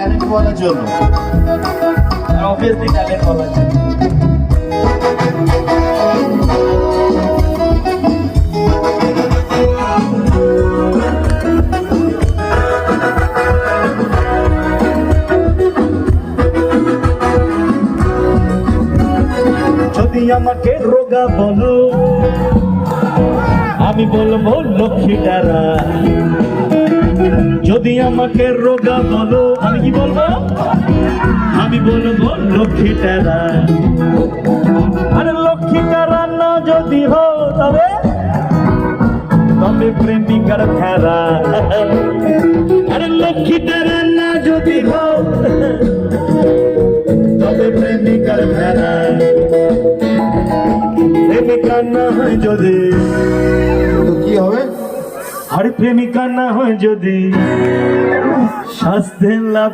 Talent বলার জন্য, obviously talent বলা যায়। যদি আমাকে রোগা বলো আমি বলবো লক্ষ্মীটারা, যদি আমাকে রোগা বলো আমি কি বলবো, আমি বলবো লক্ষ্মীটারা। আরে লক্ষ্মীটারা না যদি হো তবে তবে প্রেমিকার ফেরা। আরে লক্ষ্মীটারা না যদি হো তবে প্রেমিকার ফেরা। প্রেমিকা না হয় যদি তো কি হবে? আরে প্রেমিকা না হয় যদি শাস্তি লাভ